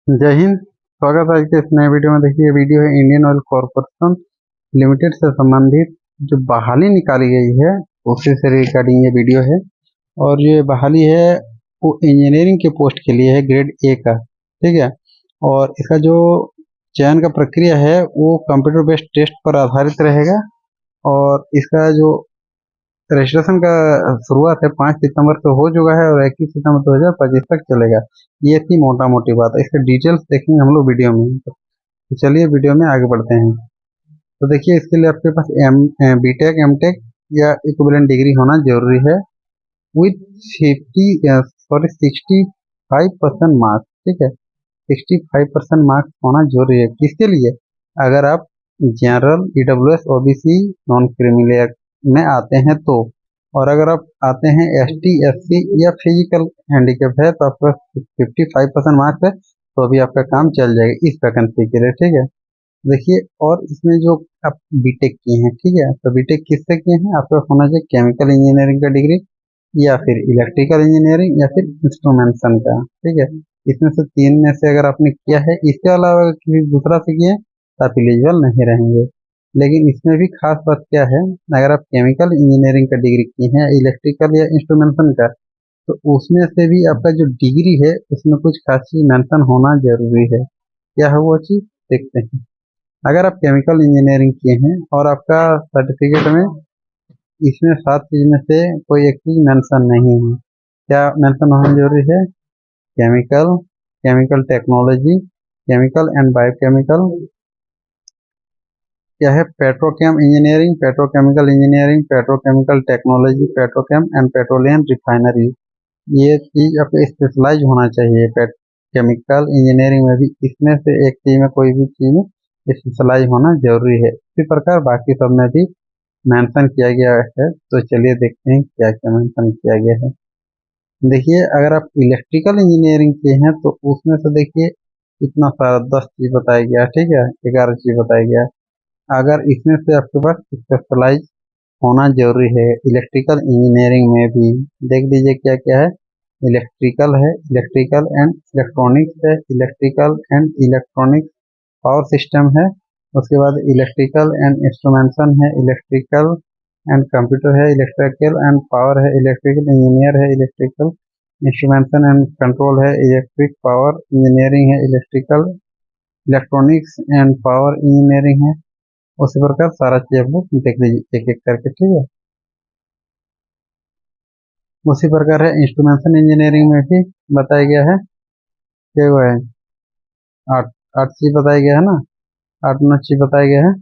जय हिंद। स्वागत है आज के इस नए वीडियो में। देखिए, ये वीडियो है इंडियन ऑयल कॉरपोरेशन लिमिटेड से संबंधित जो बहाली निकाली गई है उसी से रिगार्डिंग ये वीडियो है। और जो ये बहाली है वो इंजीनियरिंग के पोस्ट के लिए है, ग्रेड ए का। ठीक है। और इसका जो चयन का प्रक्रिया है वो कंप्यूटर बेस्ड टेस्ट पर आधारित रहेगा। और इसका जो रजिस्ट्रेशन का शुरुआत है 5 सितंबर से हो चुका है और 21 सितंबर 2025 तक चलेगा। ये थी मोटा मोटी बात। इसके डिटेल्स देखेंगे हम लोग वीडियो में। तो चलिए वीडियो में आगे बढ़ते हैं। तो देखिए, इसके लिए आपके पास बीटेक एमटेक या इक्विवेलेंट डिग्री होना जरूरी है विथ 65% मार्क्स। ठीक है, 65% मार्क्स होना जरूरी है। किसके लिए? अगर आप general, EWS, OBC, non creamy layer में आते हैं तो। और अगर आप आते हैं एसटी, एससी या फिजिकल हैंडीकैप है तो आपका 55% मार्क्स है तो अभी आपका काम चल जाएगा इस वैकेंसी के लिए। ठीक है। देखिए, और इसमें जो आप बीटेक किए हैं, ठीक है, तो बीटेक किससे किए हैं? आपका होना चाहिए केमिकल इंजीनियरिंग का डिग्री या फिर इलेक्ट्रिकल इंजीनियरिंग या फिर इंस्ट्रूमेंटेशन का। ठीक है, इसमें से तीन में से अगर आपने किया है, इसके अलावा अगर किसी दूसरा से किए तो आप एलिजिबल नहीं रहेंगे। लेकिन इसमें भी खास बात क्या है, अगर आप केमिकल इंजीनियरिंग का डिग्री किए हैं, इलेक्ट्रिकल या इंस्ट्रूमेंटेशन का, तो उसमें से भी आपका जो डिग्री है उसमें कुछ खास चीज मेंशन होना जरूरी है। क्या है वो चीज, देखते हैं। अगर आप केमिकल इंजीनियरिंग किए हैं और आपका सर्टिफिकेट में इसमें 7 चीज में से कोई एक चीज मेंशन नहीं है, क्या मेंशन होना जरूरी है? Chemical, chemical technology, chemical and biochemical, क्या है? Petrochem engineering, petrochemical engineering, petrochemical technology, Petrochem and petroleum refinery. ये चीज आपको स्पेशलाइज होना चाहिए। केमिकल इंजीनियरिंग में भी इसमें से एक चीज में, कोई भी चीज में स्पेशलाइज होना जरूरी है। इसी प्रकार बाकी सब में भी मेंशन किया गया है। तो चलिए देखते हैं क्या क्या मेंशन किया गया है। देखिए, अगर आप इलेक्ट्रिकल इंजीनियरिंग किए हैं तो उसमें से देखिए इतना सारा 10 चीज बताया गया है। ठीक है, 11 चीज बताया गया है। अगर इसमें से आपके पास स्पेशलाइज होना जरूरी है इलेक्ट्रिकल इंजीनियरिंग में भी, देख लीजिए क्या क्या है। इलेक्ट्रिकल है, इलेक्ट्रिकल एंड इलेक्ट्रॉनिक्स है, electrical and electronics power system है। उसके बाद इलेक्ट्रिकल एंड इंस्ट्रूमेंटेशन है, इलेक्ट्रिकल एंड कंप्यूटर है, इलेक्ट्रिकल एंड पावर है, इलेक्ट्रिकल इंजीनियर है, इलेक्ट्रिकल इंस्ट्रूमेंटेशन एंड कंट्रोल है, इलेक्ट्रिक पावर इंजीनियरिंग है, electrical electronics and power engineering है। उसी प्रकार सारा चीज आप लोग देख लीजिए एक एक करके। ठीक है, उसी प्रकार है इंस्ट्रूमेंटेशन इंजीनियरिंग में भी बताया गया है कि वो है 8 8 चीज बताया गया है ना, 8 9 चीज बताया गया है,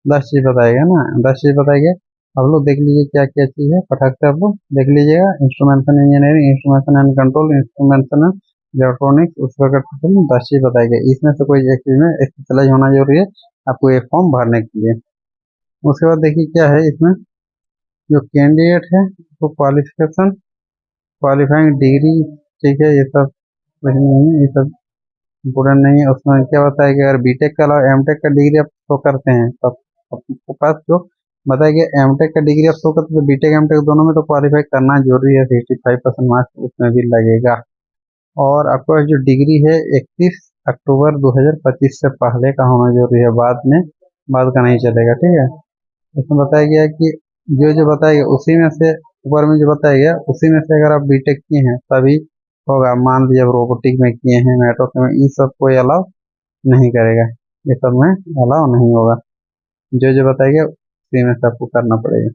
10 चीज बताया गया ना, 10 चीज बताया गया। आप लोग देख लीजिए क्या क्या चीज है, फटाक से आप लोग देख लीजिएगा। Instrumentation engineering, instrumentation and control, instrumentation and electronics, उस प्रकार से 10 चीज बताई गई। इसमें से कोई एक चीज में स्पेशलाइज होना जरूरी है आपको ये फॉर्म भरने के लिए। उसके बाद देखिए क्या है इसमें, जो कैंडिडेट है वो क्वालिफिकेशन, क्वालिफाइंग डिग्री, ठीक है, ये सब कुछ नहीं है, ये सब इम्पोर्टेंट नहीं है। उसमें क्या बताया गया, अगर बीटेक के अलावा एमटेक का डिग्री आप शो करते हैं तो आपके पास जो बताया गया एमटेक का डिग्री आप शो करते हैं तो बीटेक एमटेक दोनों में तो क्वालिफाई करना जरूरी है। 65% मार्क्स उसमें भी लगेगा। और आपके पास जो डिग्री है 31 अक्टूबर 2025 से पहले का होना जरूरी है, बाद का नहीं चलेगा। ठीक है, इसमें बताया गया कि जो जो बताया गया उसी में से, ऊपर में जो बताया गया उसी में से अगर आप बीटेक किए हैं तभी होगा। मान लीजिए आप रोबोटिक में किए हैं, मेट्रो में, ये सब कोई अलाउ नहीं करेगा, ये सब में अलाउ नहीं होगा। जो जो बताया गया उसी में से आपको करना पड़ेगा।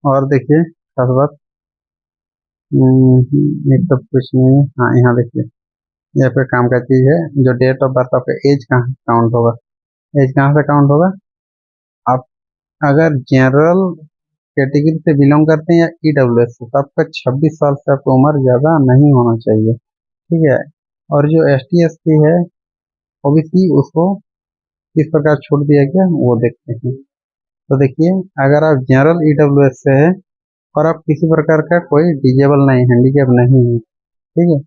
और देखिए खास बात, ये सब कुछ नहीं है। हाँ, यहाँ देखिए ये पे काम का चीज है, जो डेट ऑफ बर्थ, आपका एज कहाँ काउंट होगा? एज कहाँ से काउंट होगा? आप अगर जनरल कैटेगरी से बिलोंग करते हैं या ईडब्ल्यूएस से, तो आपका 26 साल से आपकी उम्र ज़्यादा नहीं होना चाहिए। ठीक है। और जो एस टी एस सी है, ओबीसी, उसको किस प्रकार छूट दिया गया वो देखते हैं। तो देखिए, अगर आप जनरल ईडब्ल्यूएस से है और आप किसी प्रकार का कोई डिजेबल नहीं, हैंडीकैप नहीं है, ठीक है,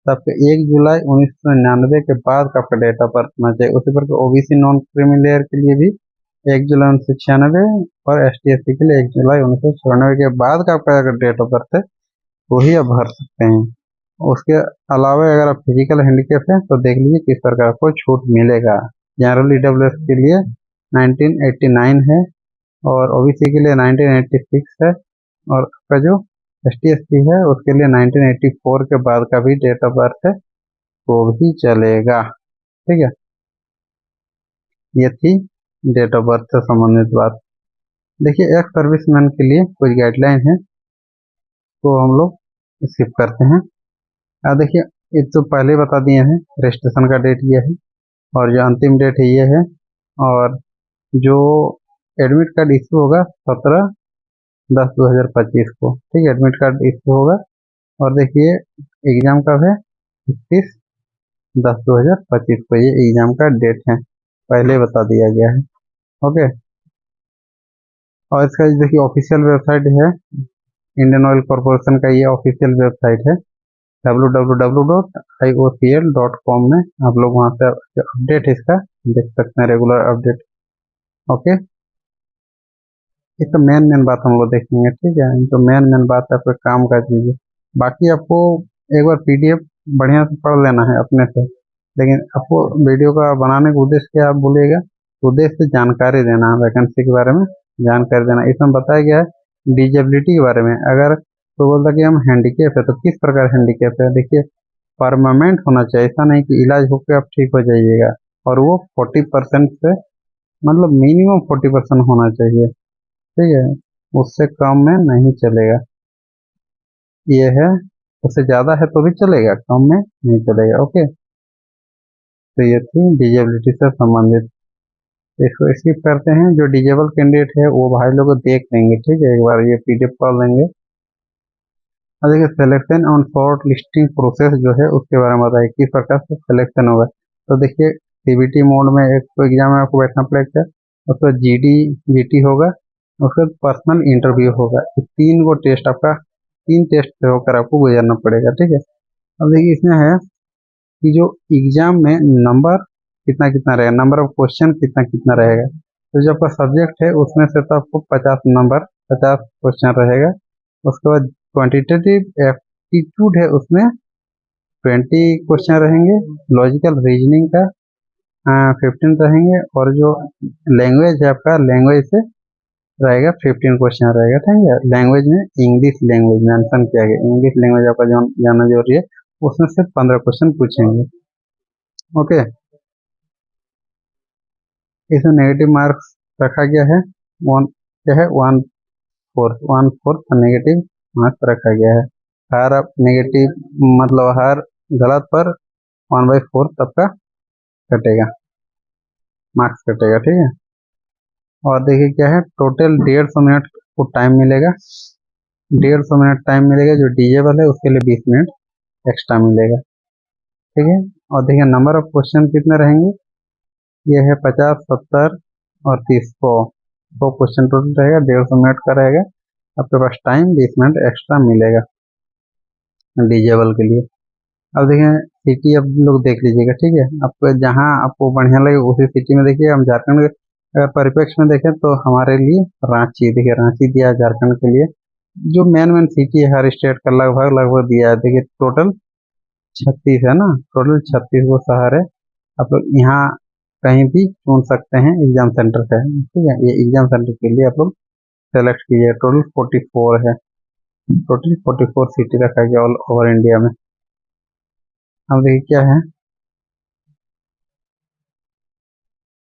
तो आपका 1 जुलाई 1999 के बाद का आपका डेट ऑफ बर्थ होना चाहिए। उसी प्रकार ओबीसी नॉन क्रीमी लेयर के लिए भी 1 जुलाई 1996, और एस टी एस सी के लिए 1 जुलाई 1994 के बाद का आपका अगर डेट ऑफ बर्थ है तो ही आप भर सकते हैं। उसके अलावा अगर आप फिजिकल हैंडीकैप हैं तो देख लीजिए किस प्रकार को छूट मिलेगा। जनरल ईडब्ल्यूएस के लिए 1989 है और ओबीसी के लिए 1986 है और आपका जो एसटी/एससी है उसके लिए 1984 के बाद का भी डेट ऑफ बर्थ है वो भी चलेगा। ठीक है, ये थी डेट ऑफ बर्थ से संबंधित बात। देखिए एक्स सर्विसमैन के लिए कुछ गाइडलाइन है तो हम लोग स्किप करते हैं। देखिए ये तो पहले बता दिए हैं, रजिस्ट्रेशन का डेट ये है और जो अंतिम डेट है ये है और जो एडमिट कार्ड इशू होगा 17/10/2025 को। ठीक है, एडमिट कार्ड इशू होगा और देखिए एग्जाम कब है, 31/10/2025 को ये एग्जाम का डेट है, पहले बता दिया गया है। ओके, और इसका देखिए ऑफिशियल वेबसाइट है, इंडियन ऑयल कॉरपोरेशन का ये ऑफिशियल वेबसाइट है www.iocl.com में आप लोग वहाँ पे अपडेट इसका देख सकते हैं, रेगुलर अपडेट। ओके, ये तो मेन बात हम लोग देखेंगे। ठीक है, तो मेन बात है, आपको काम कर दीजिए। बाकी आपको एक बार पीडीएफ बढ़िया से पढ़ लेना है अपने से, लेकिन आपको वीडियो का बनाने का उद्देश्य क्या आप बोलिएगा, उद्देश्य जानकारी देना, वैकेंसी के बारे में जानकारी देना। इसमें बताया गया है डिजेबिलिटी के बारे में। अगर तो बोलता कि हम हैंडीकेप है तो किस प्रकार हैंडीकेप है, देखिए परमानेंट होना चाहिए, ऐसा नहीं कि इलाज होकर आप ठीक हो जाइएगा, और वो 40% से मतलब मिनिमम 40% होना चाहिए। ठीक है, उससे कम में नहीं चलेगा, ये है। उससे ज़्यादा है तो भी चलेगा, कम में नहीं चलेगा। ओके, तो ये थी डिजेबिलिटी से संबंधित। इसको स्किप करते हैं, जो डिजेबल कैंडिडेट है वो भाई लोग देख लेंगे। ठीक है, एक बार ये पीडीएफ पढ़ लेंगे। और देखिए selection on short listing process जो है उसके बारे में बताइए किस प्रकार से सिलेक्शन होगा। तो देखिए सीबीटी मोड में एक तो एग्जाम में आपको बैठना पड़ेगा, उसके बाद जीडी जीटी होगा, उसके बाद पर्सनल इंटरव्यू होगा। ये 3 गो टेस्ट आपका 3 टेस्ट से होकर आपको गुजरना पड़ेगा। ठीक है, अब देखिए इसमें है कि जो एग्जाम में नंबर कितना कितना रहेगा, नंबर ऑफ क्वेश्चन कितना कितना रहेगा। तो जो आपका सब्जेक्ट है उसमें से तो आपको 50 क्वेश्चन रहेगा। उसके बाद क्वांटिटेटिव एप्टीट्यूड है उसमें 20 क्वेश्चन रहेंगे, लॉजिकल रीजनिंग का 15 रहेंगे, और जो लैंग्वेज है आपका लैंग्वेज से रहेगा 15 क्वेश्चन रहेगा। ठीक है, लैंग्वेज में इंग्लिश लैंग्वेज मेंशन किया गया, इंग्लिश लैंग्वेज आपका जो जानना जरूरी है, उसमें से 15 क्वेश्चन पूछेंगे। ओके, इसमें नेगेटिव मार्क्स रखा गया है, क्या है 1/4 नेगेटिव मार्क्स रखा गया है। हर नेगेटिव मतलब हर गलत पर 1/4 तब का कटेगा, मार्क्स कटेगा। ठीक है, और देखिए क्या है, टोटल 150 मिनट को टाइम मिलेगा, 150 मिनट टाइम मिलेगा। जो डिजेबल है उसके लिए 20 मिनट एक्स्ट्रा मिलेगा। ठीक है, और देखिए नंबर ऑफ क्वेश्चन कितने रहेंगे, ये है 50, 70 और 30, 100 क्वेश्चन टोटल रहेगा, 150 मिनट का रहेगा। आपके पास टाइम 20 मिनट एक्स्ट्रा मिलेगा डिजेबल के लिए। अब देखिए सिटी अब लोग देख लीजिएगा। ठीक है, आपको जहाँ आपको बढ़िया लगे उसी सिटी में देखिए। हम झारखंड के अगर परिप्रेक्ष्य में देखें तो हमारे लिए रांची, देखिए रांची दिया है झारखंड के लिए। जो मेन सिटी है हर स्टेट का लगभग लगभग दिया है। देखिए टोटल 36 है ना, टोटल 36 वो शहर है। आप लोग यहाँ कहीं भी चुन सकते हैं एग्जाम सेंटर से। ठीक है, ये एग्जाम सेंटर के लिए आप लोग सेलेक्ट कीजिए। टोटल 44 है, टोटल 44 सिटी रखा गया ऑल ओवर इंडिया में। अब देखिए क्या है,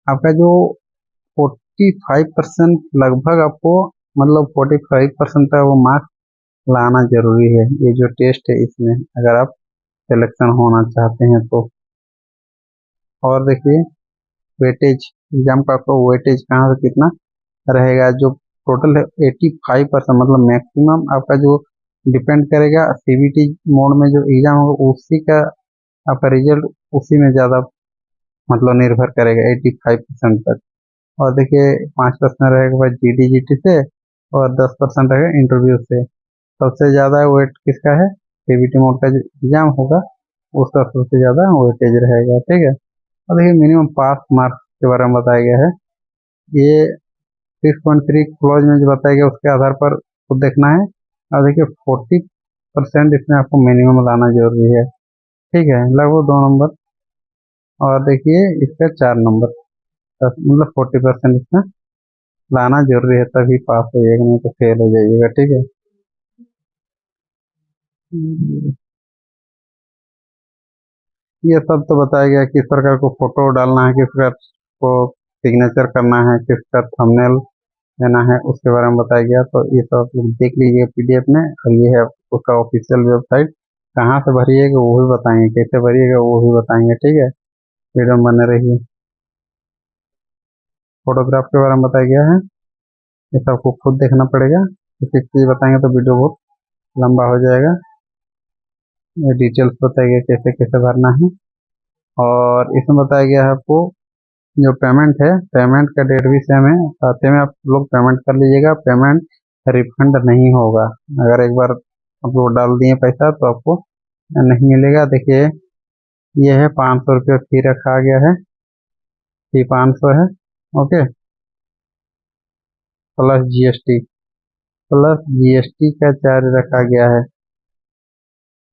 आपका जो 45% लगभग आपको मतलब 45% का वो मार्क्स लाना जरूरी है। ये जो टेस्ट है इसमें अगर आप सिलेक्शन होना चाहते हैं तो। और देखिए वेटेज, एग्जाम का आपको वेटेज कहाँ से कितना रहेगा, जो टोटल है 85% मतलब मैक्सिमम आपका जो डिपेंड करेगा सीबीटी मोड में जो एग्जाम होगा उसी का आपका रिजल्ट उसी में ज़्यादा मतलब निर्भर करेगा 85% तक। और देखिए 5% रहेगा भाई जीडी से और 10% रहेगा इंटरव्यू से। सबसे ज़्यादा वेट किसका है, सीबीटी मोड का जो एग्जाम होगा उसका सबसे ज़्यादा वेटेज रहेगा। ठीक है, और देखिए मिनिमम पास मार्क्स के बारे में बताया गया है। ये 6.3 क्लॉज में जो बताया गया उसके आधार पर खुद देखना है। और देखिए 40% इसमें आपको मिनिमम लाना जरूरी है। ठीक है, लगभग 2 नंबर। और देखिए इसका 4 नंबर, मतलब 40% इसमें लाना जरूरी है, तभी पास हो जाएगा, नहीं तो फेल हो जाइएगा। ठीक है। ये सब तो बताया गया किस प्रकार को फोटो डालना है, किस प्रकार को सिग्नेचर करना है, किस प्रकार थंबनेल देना है, उसके बारे में बताया गया। तो ये सब आप लोग देख लीजिए पीडीएफ में। और ये है उसका ऑफिशियल वेबसाइट, कहाँ से भरिएगा वो भी बताएंगे, कैसे भरिएगा वो भी बताएंगे। ठीक है, वीडियो में बने रहिए। फोटोग्राफ के बारे में बताया गया है, ये सब आपको खुद देखना पड़ेगा, किसी चीज़ बताएंगे तो वीडियो बहुत लंबा हो जाएगा। ये डिटेल्स बताया गया कैसे कैसे भरना है। और इसमें बताया गया है आपको जो पेमेंट है, पेमेंट का डेट भी सेम है, खाते में आप लोग पेमेंट कर लीजिएगा। पेमेंट रिफंड नहीं होगा, अगर एक बार आप लोग डाल दिए पैसा तो आपको नहीं मिलेगा। देखिए ये है 500 रुपये फी रखा गया है, फी 500 है। Okay, plus GST, plus GST का चार्ज रखा गया है,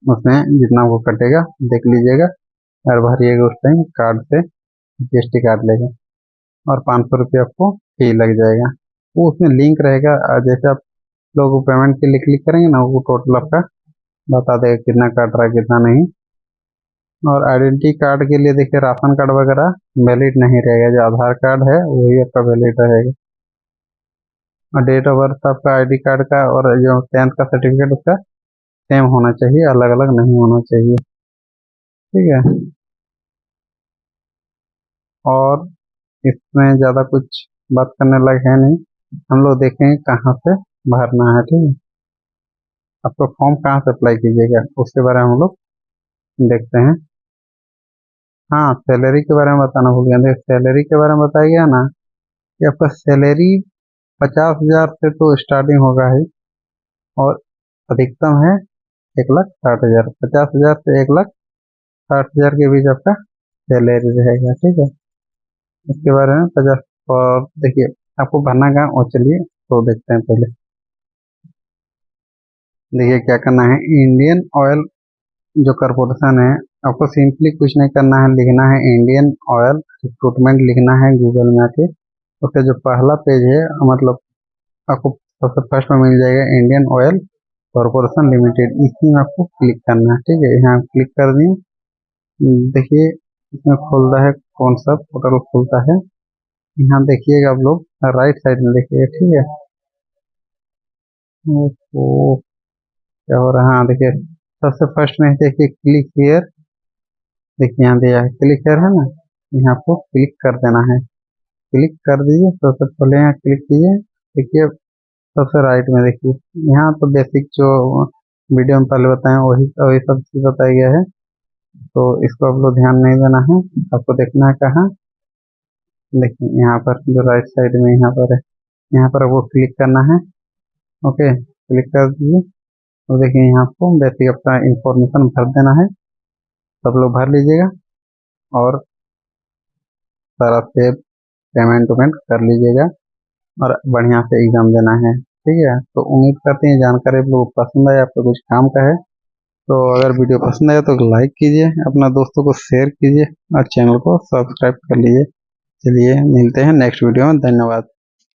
उसमें जितना वो कटेगा देख लीजिएगा और भरिएगा उस टाइम कार्ड से, जीएसटी काट लेगा और 500 रुपये आपको फी लग जाएगा। वो उसमें लिंक रहेगा, जैसे आप लोग पेमेंट के लिए क्लिक करेंगे ना, वो टोटल आपका बता देगा कितना काट रहा है कितना नहीं। और आइडेंटिटी कार्ड के लिए देखिए राशन कार्ड वगैरह वैलिड नहीं रहेगा, जो आधार कार्ड है वही आपका वैलिड रहेगा। और डेट ऑफ बर्थ आपका आईडी कार्ड का और जो 10th का सर्टिफिकेट उसका सेम होना चाहिए, अलग अलग नहीं होना चाहिए। ठीक है। और इसमें ज़्यादा कुछ बात करने लायक है नहीं, हम लोग देखेंगे कहाँ से भरना है। ठीक है, आपको फॉर्म कहाँ से अप्लाई कीजिएगा उसके बारे में हम लोग देखते हैं। हाँ, सैलरी के बारे में बताना भूल गया। देखिए सैलरी के बारे में बताया गया ना कि आपका सैलरी 50,000 से तो स्टार्टिंग होगा ही, और अधिकतम है 1,60,000। 50,000 से 1,60,000 के बीच आपका सैलरी रहेगा। ठीक है, इसके बारे में 50। और देखिए आपको भरना कहाँ, और चलिए तो देखते हैं पहले। देखिए क्या करना है, इंडियन ऑयल जो कॉरपोरेशन है, आपको सिंपली कुछ नहीं करना है, लिखना है इंडियन ऑयल रिक्रूटमेंट, लिखना है गूगल में आके। उसका जो पहला पेज है, मतलब आपको सबसे फर्स्ट में मिल जाएगा इंडियन ऑयल कॉरपोरेशन लिमिटेड, इसी में आपको क्लिक करना है। ठीक है, यहाँ क्लिक कर दिए। देखिए इसमें खुलता है, कौन सा पोर्टल खुलता है, यहाँ देखिएगा आप लोग राइट साइड में देखिएगा। ठीक है, तो क्या हो रहा है, हाँ देखिए सबसे फर्स्ट में देखिए क्लिक हियर, देखिए यहाँ दिया है क्लिक हियर है ना, यहाँ आपको क्लिक कर देना है। क्लिक कर दीजिए, सबसे पहले यहाँ क्लिक कीजिए। देखिए सबसे राइट में देखिए, यहाँ तो बेसिक जो वीडियो में पहले बताएं वही वही सब चीज़ बताया गया है, तो इसको आप लोग ध्यान नहीं देना है। आपको देखना है कहाँ, देखिए यहाँ पर जो राइट साइड में यहाँ पर है, यहाँ पर आपको क्लिक करना है। ओके, क्लिक कर दीजिए। तो देखिए यहाँ आपको बेसिक अपना इंफॉर्मेशन भर देना है, सब लोग भर लीजिएगा और सारा सेव पेमेंट वेमेंट कर लीजिएगा और बढ़िया से एग्जाम देना है। ठीक है, तो उम्मीद करते हैं जानकारी आप लोगों को पसंद आए, आपको कुछ काम का है। तो अगर वीडियो पसंद आए तो लाइक कीजिए, अपना दोस्तों को शेयर कीजिए और चैनल को सब्सक्राइब कर लीजिए। चलिए मिलते हैं नेक्स्ट वीडियो में, धन्यवाद।